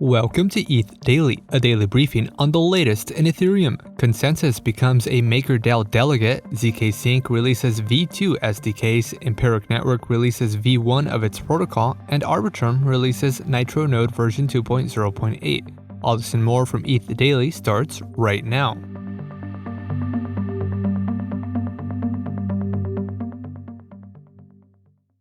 Welcome to ETH Daily, a daily briefing on the latest in Ethereum. ConsenSys becomes a MakerDAO Delegate, zkSync releases V2 SDKs, Empiric Network releases V1 of its protocol, and Arbitrum releases Nitro Node version 2.0.8. All this and more from ETH Daily starts right now.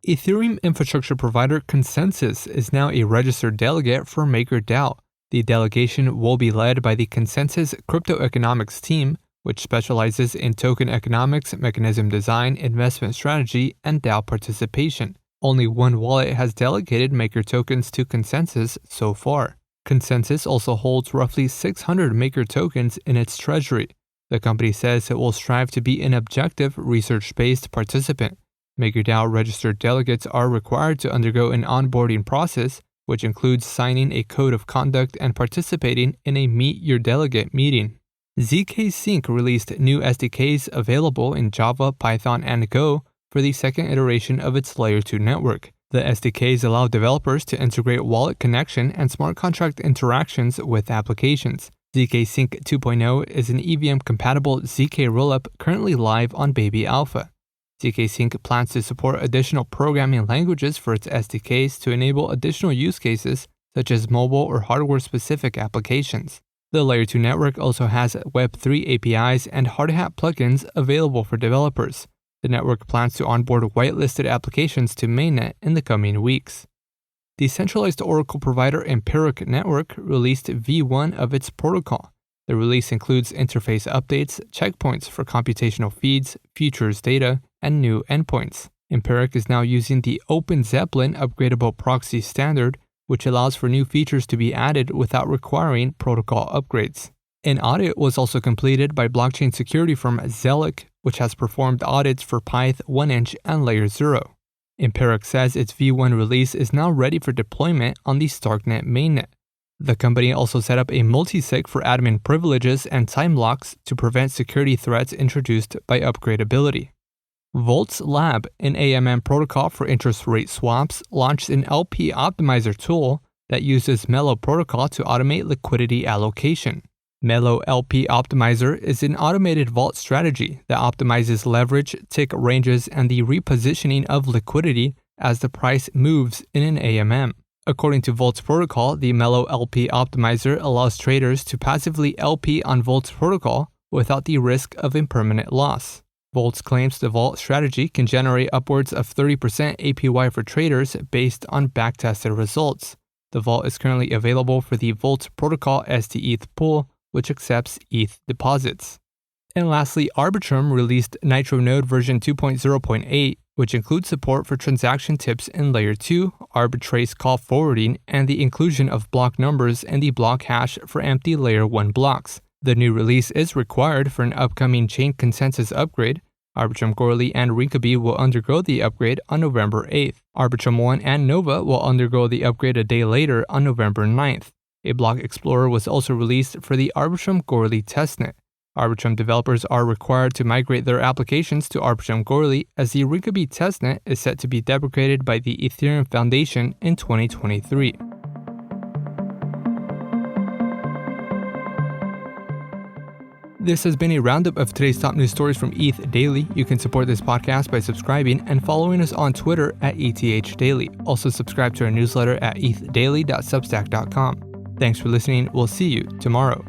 Ethereum infrastructure provider ConsenSys is now a registered delegate for MakerDAO. The delegation will be led by the ConsenSys Crypto Economics team, which specializes in token economics, mechanism design, investment strategy, and DAO participation. Only one wallet has delegated Maker tokens to ConsenSys so far. ConsenSys also holds roughly 600 Maker tokens in its treasury. The company says it will strive to be an objective, research-based participant. MakerDAO registered delegates are required to undergo an onboarding process, which includes signing a code of conduct and participating in a Meet Your Delegate meeting. zkSync released new SDKs available in Java, Python, and Go for the second iteration of its Layer 2 network. The SDKs allow developers to integrate wallet connection and smart contract interactions with applications. zkSync 2.0 is an EVM-compatible zk rollup currently live on Baby Alpha. zkSync plans to support additional programming languages for its SDKs to enable additional use cases such as mobile or hardware-specific applications. The Layer 2 network also has Web3 APIs and hard hat plugins available for developers. The network plans to onboard whitelisted applications to mainnet in the coming weeks. Decentralized Oracle provider Empiric Network released V1 of its protocol. The release includes interface updates, checkpoints for computational feeds, futures data, and new endpoints. Empiric is now using the OpenZeppelin upgradable proxy standard, which allows for new features to be added without requiring protocol upgrades. An audit was also completed by blockchain security firm Zelic, which has performed audits for Pyth, 1inch, and Layer 0. Empiric says its V1 release is now ready for deployment on the Starknet mainnet. The company also set up a multi-sig for admin privileges and time locks to prevent security threats introduced by upgradability. Volts Lab, an AMM protocol for interest rate swaps, launched an LP optimizer tool that uses Melo protocol to automate liquidity allocation. Melo LP Optimizer is an automated vault strategy that optimizes leverage, tick ranges, and the repositioning of liquidity as the price moves in an AMM. According to Volt's protocol, the Melo LP Optimizer allows traders to passively LP on Volt's protocol without the risk of impermanent loss. Volt's claims the Vault strategy can generate upwards of 30% APY for traders based on backtested results. The Vault is currently available for the Volt Protocol STETH pool, which accepts ETH deposits. And lastly, Arbitrum released Nitro Node version 2.0.8, which includes support for transaction tips in Layer 2, arbitrage call forwarding, and the inclusion of block numbers and the block hash for empty Layer 1 blocks. The new release is required for an upcoming chain consensus upgrade. Arbitrum Goerli and Rinkeby will undergo the upgrade on November 8th. Arbitrum 1 and Nova will undergo the upgrade a day later on November 9th. A block explorer was also released for the Arbitrum Goerli testnet. Arbitrum developers are required to migrate their applications to Arbitrum Goerli as the Rinkeby testnet is set to be deprecated by the Ethereum Foundation in 2023. This has been a roundup of today's top news stories from ETH Daily. You can support this podcast by subscribing and following us on Twitter at ETH Daily. Also subscribe to our newsletter at ethdaily.substack.com. Thanks for listening. We'll see you tomorrow.